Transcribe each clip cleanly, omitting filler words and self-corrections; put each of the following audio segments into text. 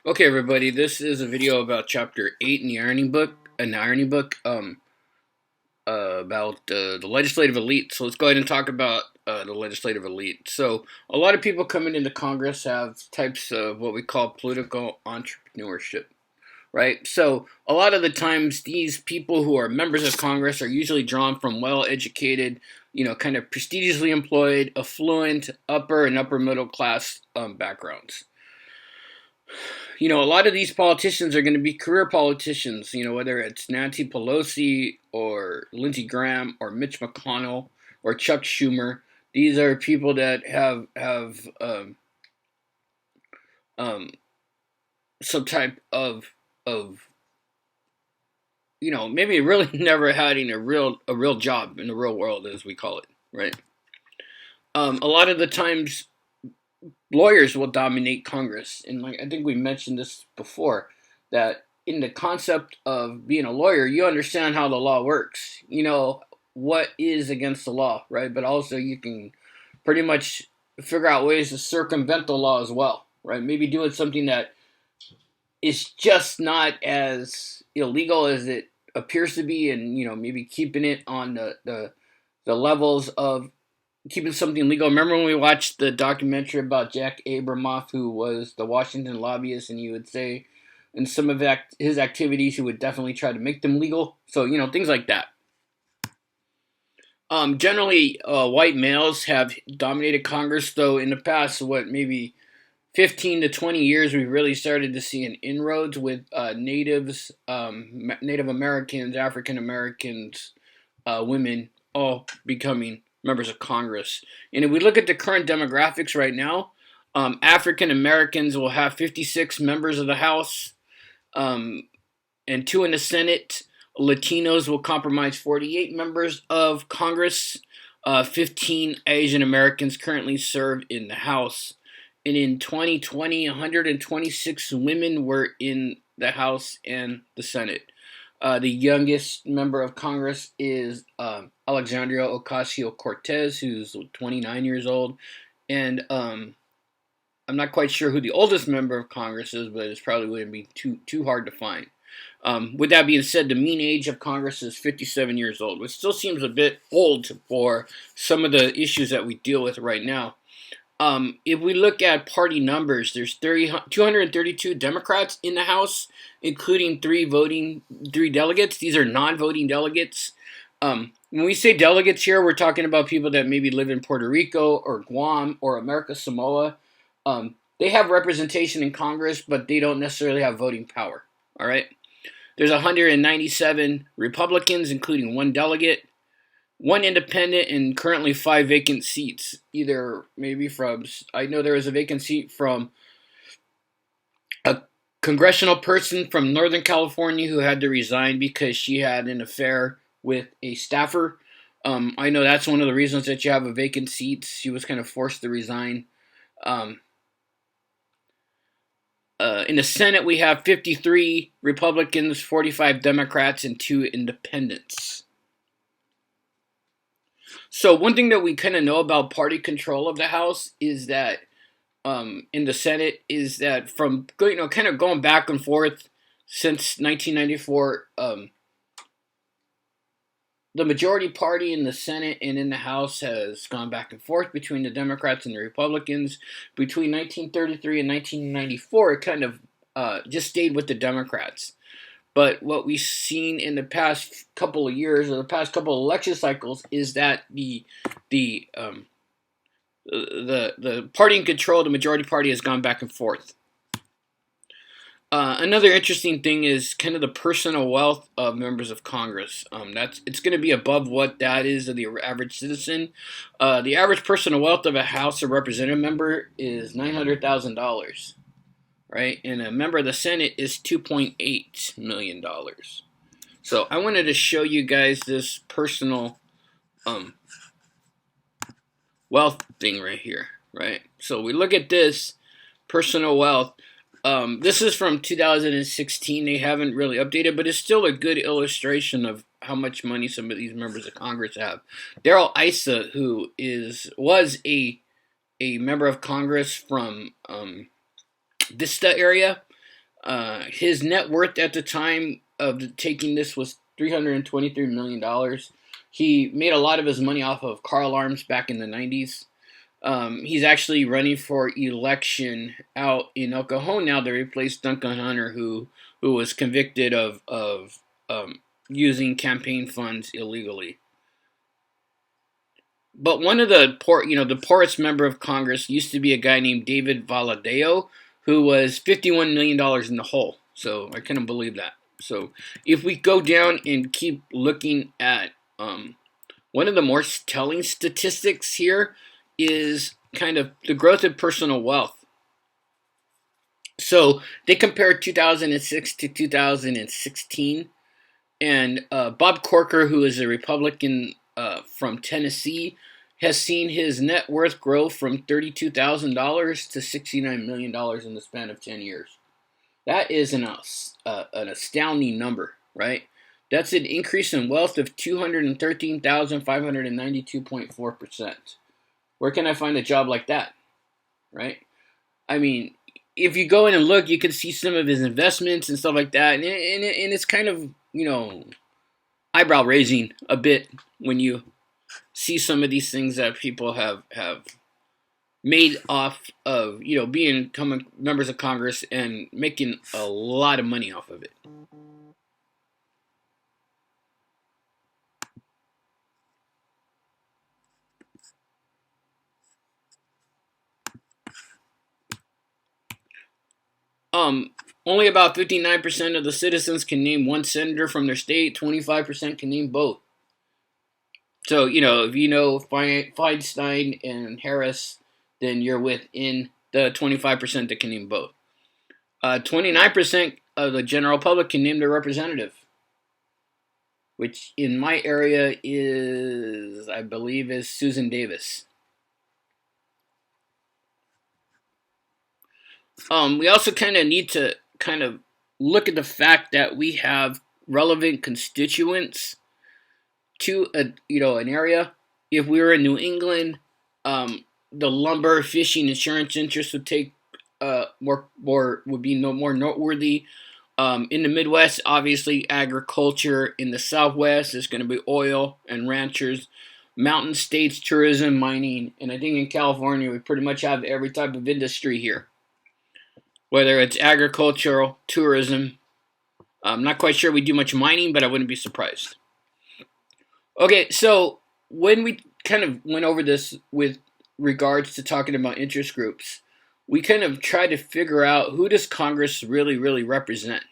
Okay, everybody, this is a video about Chapter 8 in the Irony Book, about the legislative elite. So let's go ahead and talk about the legislative elite. So a lot of people coming into Congress have types of what we call political entrepreneurship, right? So a lot of the times, these people who are members of Congress are usually drawn from well-educated, kind of prestigiously employed, affluent, upper and upper middle class backgrounds. A lot of these politicians are going to be career politicians, whether it's Nancy Pelosi or Lindsey Graham or Mitch McConnell or Chuck Schumer. These are people that have um, some type of maybe really never having a real job in the real world, as we call it, right? A lot of the times lawyers will dominate Congress. And I think we mentioned this before, that in the concept of being a lawyer, you understand how the law works. You know what is against the law, right? But also you can pretty much figure out ways to circumvent the law as well, right? Maybe doing something that is just not as illegal as it appears to be, and maybe keeping it on the levels of keeping something legal. Remember when we watched the documentary about Jack Abramoff, who was the Washington lobbyist, and he would say in some of his activities, he would definitely try to make them legal. So, things like that. Generally, white males have dominated Congress, though in the past, maybe 15 to 20 years, we really started to see an inroads with natives, Native Americans, African Americans, women, all becoming members of Congress. And if we look at the current demographics right now, African Americans will have 56 members of the House, and 2 in the Senate. Latinos will comprise 48 members of Congress. 15 Asian Americans currently serve in the House. And in 2020, 126 women were in the House and the Senate. The youngest member of Congress is Alexandria Ocasio-Cortez, who's 29 years old. And I'm not quite sure who the oldest member of Congress is, but it's probably going to be too hard to find. With that being said, the mean age of Congress is 57 years old, which still seems a bit old for some of the issues that we deal with right now. If we look at party numbers, there's 232 Democrats in the House, including three delegates. These are non-voting delegates. When we say delegates here, we're talking about people that maybe live in Puerto Rico or Guam or America Samoa. They have representation in Congress, but they don't necessarily have voting power. All right. There's 197 Republicans, including 1 delegate, 1 independent, and currently 5 vacant seats. Either maybe I know there was a vacant seat from a congressional person from Northern California who had to resign because she had an affair with a staffer. I know that's one of the reasons that you have a vacant seat. She was kind of forced to resign. In the Senate, we have 53 Republicans, 45 Democrats, and 2 independents. So one thing that we kind of know about party control of the House is that in the Senate is that from kind of going back and forth since 1994, the majority party in the Senate and in the House has gone back and forth between the Democrats and the Republicans. Between 1933 and 1994, it kind of just stayed with the Democrats. But what we've seen in the past couple of years, or the past couple of election cycles, is that the party in control, the majority party, has gone back and forth. Another interesting thing is kind of the personal wealth of members of Congress. It's going to be above what that is of the average citizen. The average personal wealth of a House of Representative member is $900,000. Right? And a member of the Senate is $2.8 million. So I wanted to show you guys this personal wealth thing right here, right? So we look at this personal wealth. This is from 2016. They haven't really updated, but it's still a good illustration of how much money some of these members of Congress have. Darrell Issa, who was a member of Congress from Vista area, His net worth at the time of taking this was $323 million. He made a lot of his money off of car alarms back in the 90s. He's actually running for election out in El Cajon now to replace Duncan Hunter, who was convicted of using campaign funds illegally. But one of the the poorest member of Congress used to be a guy named David Valadao, who was $51 million in the hole. So I couldn't believe that. So if we go down and keep looking at one of the more telling statistics here is kind of the growth of personal wealth. So they compared 2006 to 2016, and Bob Corker, who is a Republican from Tennessee, has seen his net worth grow from $32,000 to $69 million in the span of 10 years. That is an astounding number, right? That's an increase in wealth of 213,592.4%. Where can I find a job like that, right? I mean, if you go in and look, you can see some of his investments and stuff like that, and it's kind of, eyebrow raising a bit when you see some of these things that people have made off of, being members of Congress and making a lot of money off of it. Only about 59% of the citizens can name one senator from their state. 25% can name both. So, if you know Feinstein and Harris, then you're within the 25% that can name both. 29% of the general public can name their representative, which in my area I believe is Susan Davis. We also kind of need to look at the fact that we have relevant constituents to an area. If we were in New England, the lumber, fishing, insurance interests would take would be more noteworthy. In the Midwest, obviously agriculture. In the Southwest, it's going to be oil and ranchers. Mountain states, tourism, mining, and I think in California we pretty much have every type of industry here. Whether it's agricultural, tourism. I'm not quite sure we do much mining, but I wouldn't be surprised. Okay, so when we kind of went over this with regards to talking about interest groups, we kind of tried to figure out who does Congress really, really represent.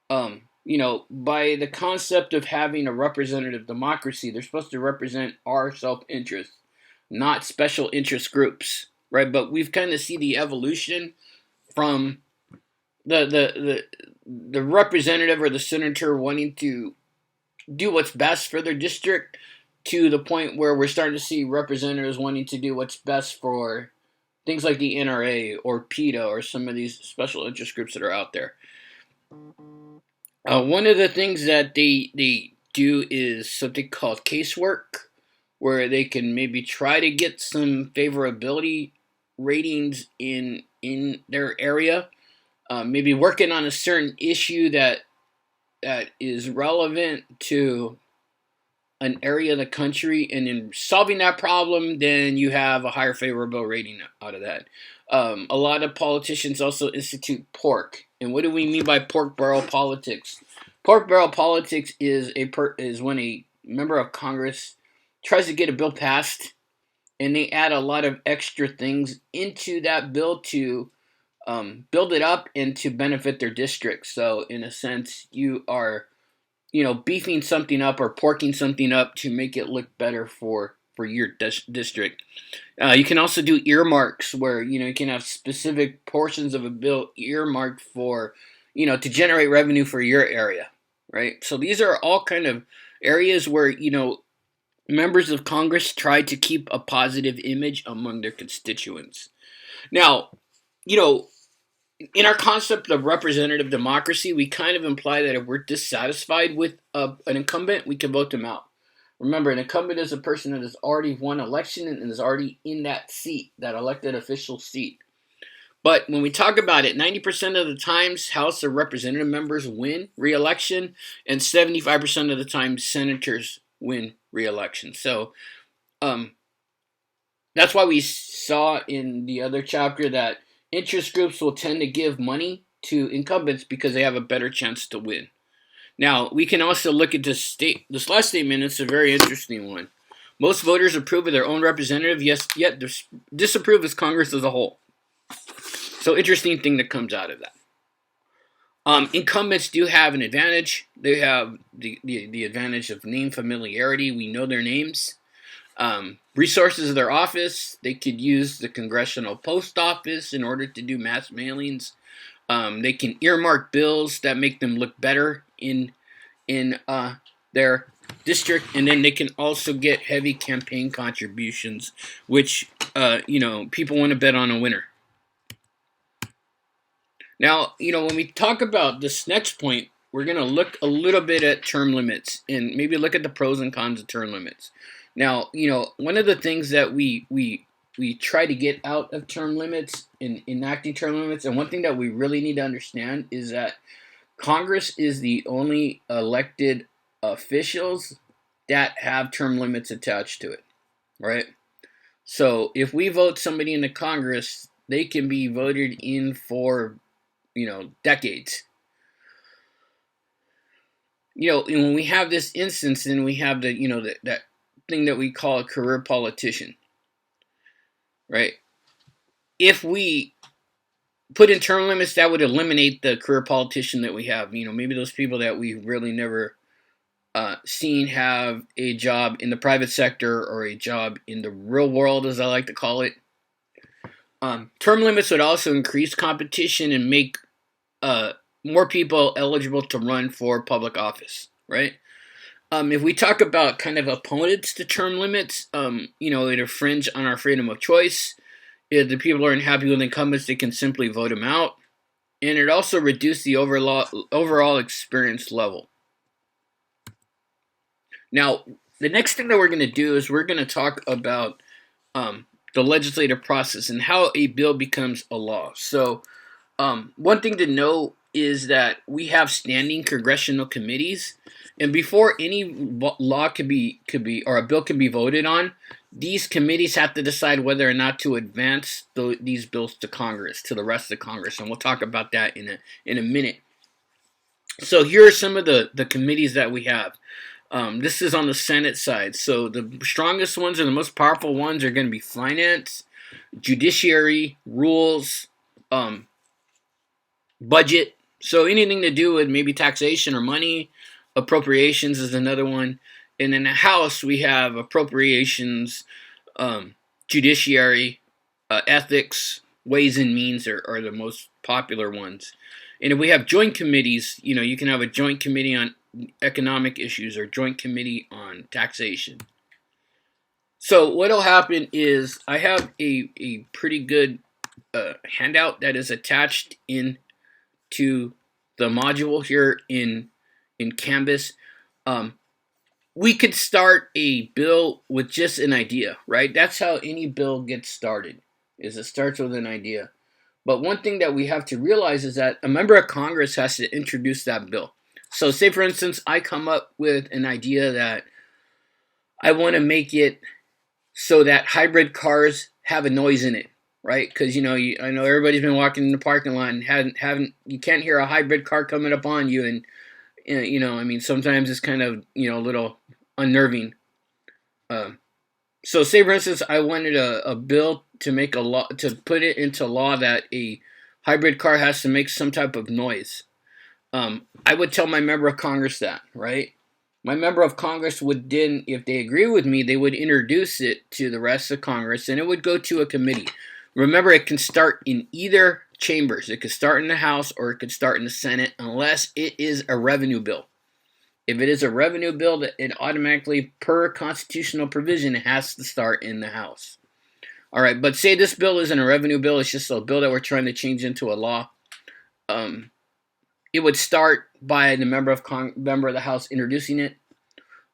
By the concept of having a representative democracy, they're supposed to represent our self-interest, not special interest groups, right? But we've kind of see the evolution from the representative or the senator wanting to do what's best for their district to the point where we're starting to see representatives wanting to do what's best for things like the NRA or PETA or some of these special interest groups that are out there. One of the things that they do is something called casework, where they can maybe try to get some favorability ratings in their area, maybe working on a certain issue that is relevant to an area of the country, and in solving that problem, then you have a higher favorable rating out of that. A lot of politicians also institute pork. And what do we mean by pork barrel politics? Pork barrel politics is when a member of Congress tries to get a bill passed, and they add a lot of extra things into that bill to build it up and to benefit their district. So in a sense, you are, beefing something up or porking something up to make it look better for your district. You can also do earmarks where, you can have specific portions of a bill earmarked for, to generate revenue for your area, right? So these are all kind of areas where, members of Congress try to keep a positive image among their constituents. Now, in our concept of representative democracy, we kind of imply that if we're dissatisfied with an incumbent, we can vote them out. Remember, an incumbent is a person that has already won election and is already in that seat, that elected official seat. But when we talk about it, 90% of the times House of Representative members win re-election, and 75% of the time senators win re-election. So that's why we saw in the other chapter that interest groups will tend to give money to incumbents because they have a better chance to win. Now, we can also look at this last statement. It's a very interesting one. Most voters approve of their own representative, yes, yet disapprove of Congress as a whole. So, interesting thing that comes out of that. Incumbents do have an advantage. They have the advantage of name familiarity. We know their names. Resources of their office. They could use the Congressional post office in order to do mass mailings. They can earmark bills that make them look better in their district, and then they can also get heavy campaign contributions, which people want to bet on a winner. Now, when we talk about this next point, we're going to look a little bit at term limits and maybe look at the pros and cons of term limits. Now, one of the things that we try to get out of term limits in enacting term limits, and one thing that we really need to understand is that Congress is the only elected officials that have term limits attached to it, right? So if we vote somebody into Congress, they can be voted in for decades. And when we have this instance, then we have that thing that we call a career politician, right? If we put in term limits, that would eliminate the career politician that we have. Maybe those people that we really never seen have a job in the private sector or a job in the real world, as I like to call it. Term limits would also increase competition and make more people eligible to run for public office, right? If we talk about kind of opponents to term limits, it infringe on our freedom of choice. If the people aren't happy with incumbents, they can simply vote them out. And it also reduces the overall experience level. Now, the next thing that we're going to do is we're going to talk about the legislative process and how a bill becomes a law. So, one thing to know is that we have standing congressional committees, and before any law or a bill can be voted on, these committees have to decide whether or not to advance these bills to Congress, to the rest of Congress, and we'll talk about that in a minute. So here are some of the committees that we have. This is on the Senate side. So the strongest ones and the most powerful ones are going to be Finance, Judiciary, Rules, Budget. So anything to do with maybe taxation or money. Appropriations is another one. And in the House, we have Appropriations, Judiciary, Ethics, Ways and Means are the most popular ones. And if we have joint committees, you can have a joint committee on economic issues or joint committee on taxation. So what'll happen is I have a pretty good handout that is attached into the module here in Canvas. We could start a bill with just an idea, right? That's how any bill gets started, is it starts with an idea. But one thing that we have to realize is that a member of Congress has to introduce that bill. So say, for instance, I come up with an idea that I want to make it so that hybrid cars have a noise in it, right? Because, I know everybody's been walking in the parking lot and you can't hear a hybrid car coming up on you. And, sometimes it's kind of, a little unnerving. So say, for instance, I wanted a bill to make a law, to put it into law that a hybrid car has to make some type of noise. I would tell my member of Congress that, right? My member of Congress would then, if they agree with me, they would introduce it to the rest of Congress, and it would go to a committee. Remember, it can start in either chambers. It could start in the House or it could start in the Senate, unless it is a revenue bill. If it is a revenue bill, it automatically, per constitutional provision, it has to start in the House. All right, but say this bill isn't a revenue bill, it's just a bill that we're trying to change into a law. It would start by the member of the House introducing it.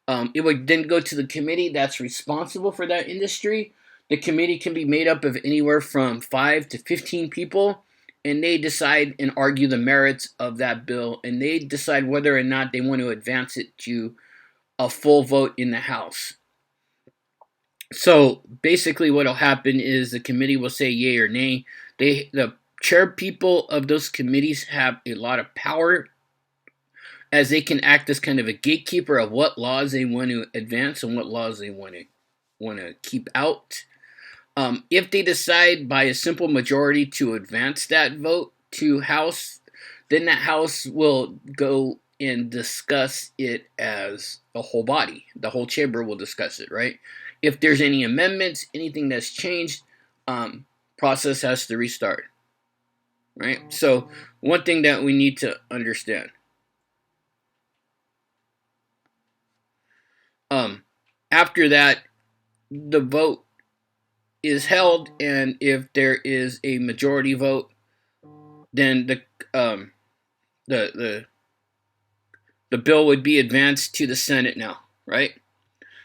It would then go to the committee that's responsible for that industry. The committee can be made up of anywhere from 5 to 15 people, and they decide and argue the merits of that bill, and they decide whether or not they want to advance it to a full vote in the House. So basically what will happen is the committee will say yay or nay. The chair people of those committees have a lot of power, as they can act as kind of a gatekeeper of what laws they want to advance and what laws they want to keep out. If they decide by a simple majority to advance that vote to House, then that House will go and discuss it as a whole body. The whole chamber will discuss it, right? If there's any amendments, anything that's changed, process has to restart, right? So one thing that we need to understand. After that, the vote is held, and if there is a majority vote, then the bill would be advanced to the Senate now, right?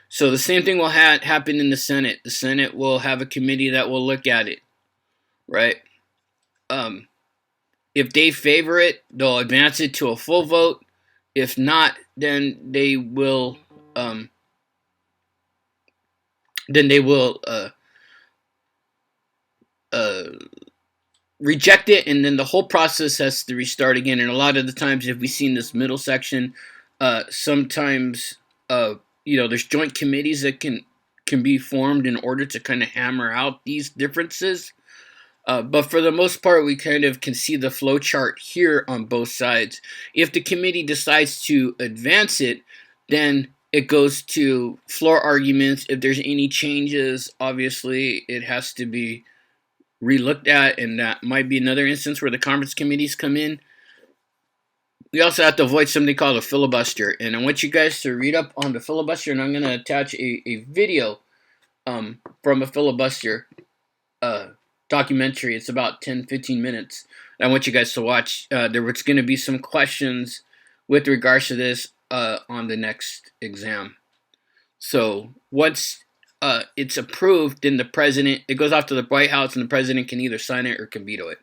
So the same thing will happen in the Senate. The Senate will have a committee that will look at it, right? If they favor it, they'll advance it to a full vote. If not, then they will reject it, and then the whole process has to restart again. And a lot of the times, if we see in this middle section, sometimes there's joint committees that can be formed in order to kind of hammer out these differences. But for the most part, we kind of can see the flow chart here on both sides. If the committee decides to advance it, then it goes to floor arguments. If there's any changes, obviously it has to be relooked at, and that might be another instance where the conference committees come in. We also have to avoid something called a filibuster, and I want you guys to read up on the filibuster, and I'm going to attach a video from a filibuster documentary. It's about 10-15 minutes. I want you guys to watch. There's going to be some questions with regards to this on the next exam. So once it's approved, then the president, it goes off to the White House, and the president can either sign it or can veto it.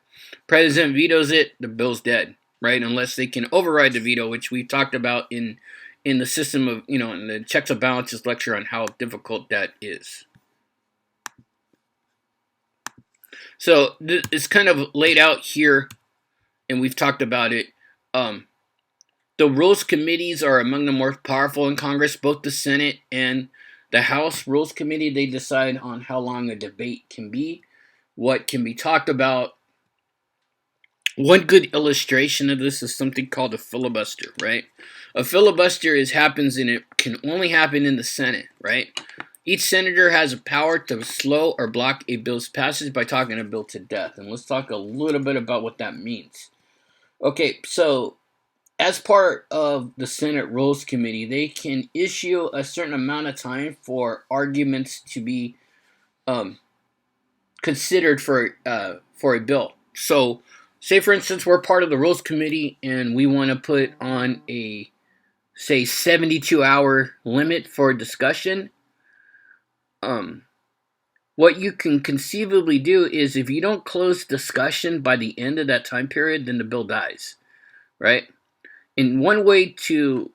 President vetoes it, the bill's dead, right? Unless they can override the veto, which we talked about in the system of, in the checks and balances lecture on how difficult that is. So it's kind of laid out here, and we've talked about it. The Rules Committees are among the more powerful in Congress. Both the Senate and the House Rules Committee, they decide on how long a debate can be, what can be talked about. One good illustration of this is something called a filibuster, right? A filibuster it can only happen in the Senate, right? Each senator has a power to slow or block a bill's passage by talking a bill to death. And let's talk a little bit about what that means. Okay, so as part of the Senate Rules Committee, they can issue a certain amount of time for arguments to be considered for a bill. So, say for instance, we're part of the Rules Committee and we want to put on a, say, 72-hour limit for discussion. What you can conceivably do is, if you don't close discussion by the end of that time period, then the bill dies, right? And one way to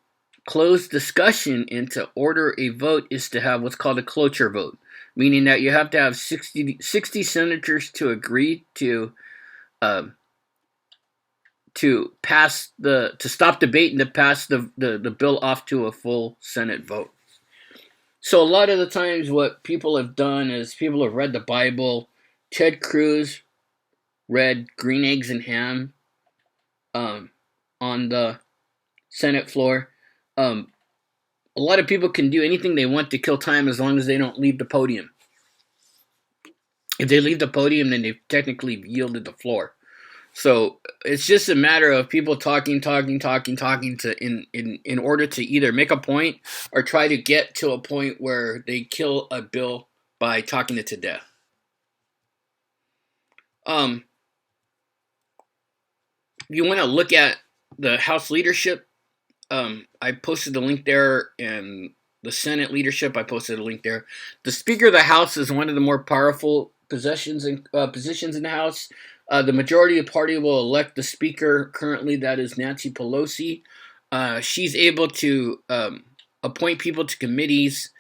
close discussion and to order a vote is to have what's called a cloture vote, meaning that you have to have 60 senators to agree to stop debate and to pass the bill off to a full Senate vote. So a lot of the times what people have done is people have read the Bible. Ted Cruz read Green Eggs and Ham on the Senate floor. A lot of people can do anything they want to kill time as long as they don't leave the podium. If they leave the podium, then they've technically yielded the floor. So it's just a matter of people talking in order to either make a point or try to get to a point where they kill a bill by talking it to death. You want to look at the House leadership. I posted the link there, and the Senate leadership. I posted a link there. The Speaker of the House is one of the more powerful positions in the House. The majority of the party will elect the Speaker. Currently, that is Nancy Pelosi. She's able to appoint people to committees,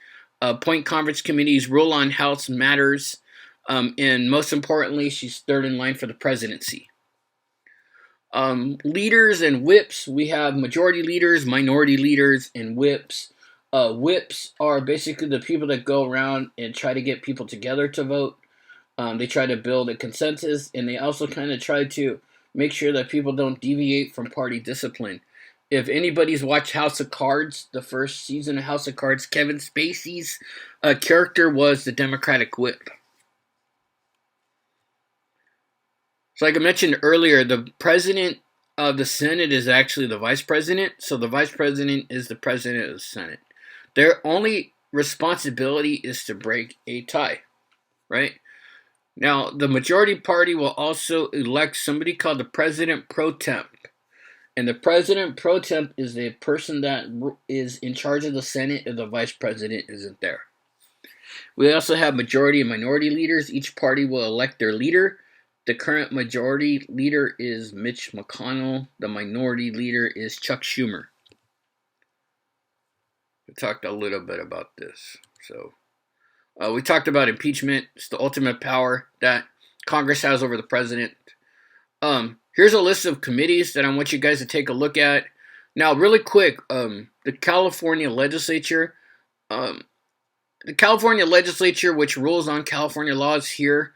appoint conference committees, rule on House matters, and most importantly, she's third in line for the presidency. Leaders and whips, we have majority leaders, minority leaders, and whips. Whips are basically the people that go around and try to get people together to vote. They try to build a consensus, and they also kind of try to make sure that people don't deviate from party discipline. If anybody's watched House of Cards, the first season of House of Cards, Kevin Spacey's character was the Democratic whip. So like I mentioned earlier, the president of the Senate is actually the vice president. So the vice president is the president of the Senate. Their only responsibility is to break a tie, right? Now, the majority party will also elect somebody called the president pro temp. And the president pro temp is the person that is in charge of the Senate if the vice president isn't there. We also have majority and minority leaders. Each party will elect their leader. The current majority leader is Mitch McConnell. The minority leader is Chuck Schumer. We talked a little bit about this. So we talked about impeachment. It's the ultimate power that Congress has over the president. Here's a list of committees that I want you guys to take a look at. Now, really quick, the California Legislature. The California Legislature, which rules on California laws here,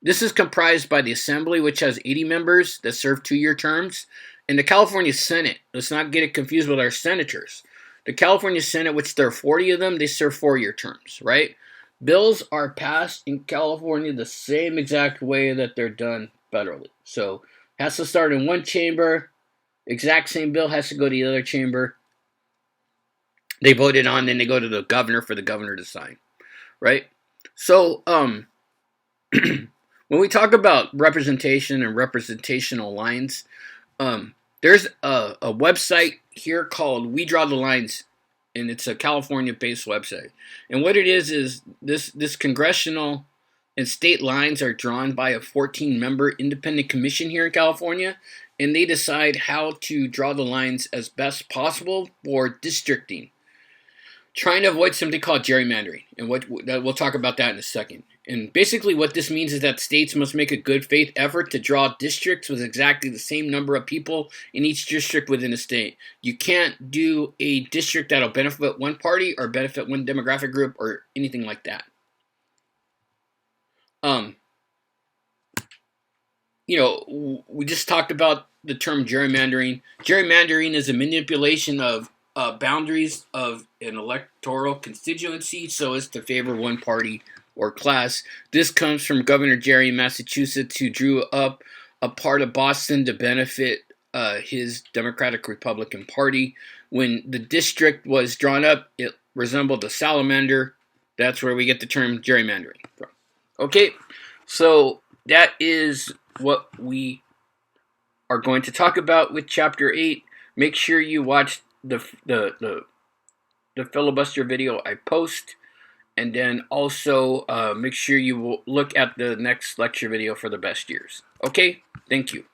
this is comprised by the Assembly, which has 80 members that serve 2-year terms, and the California Senate. Let's not get it confused with our senators. The California Senate, which there are 40 of them, they serve 4-year terms, right? Bills are passed in California the same exact way that they're done federally. So it has to start in one chamber, exact same bill has to go to the other chamber. They vote it on, then they go to the governor for the governor to sign, right? So, when we talk about representation and representational lines, there's a website here called We Draw the Lines, and it's a California-based website. And what it is this congressional and state lines are drawn by a 14-member independent commission here in California, and they decide how to draw the lines as best possible for districting, trying to avoid something called gerrymandering, and we'll talk about that in a second. And basically what this means is that states must make a good faith effort to draw districts with exactly the same number of people in each district within a state. You can't do a district that'll benefit one party or benefit one demographic group or anything like that. We just talked about the term gerrymandering. Gerrymandering is a manipulation of boundaries of an electoral constituency so as to favor one party or class. This comes from Governor Jerry in Massachusetts, who drew up a part of Boston to benefit his Democratic Republican Party. When the district was drawn up, it resembled a salamander. That's where we get the term gerrymandering from. Okay, so that is what we are going to talk about with Chapter 8. Make sure you watch the filibuster video I post. And then also make sure you will look at the next lecture video for the best years. Okay? Thank you.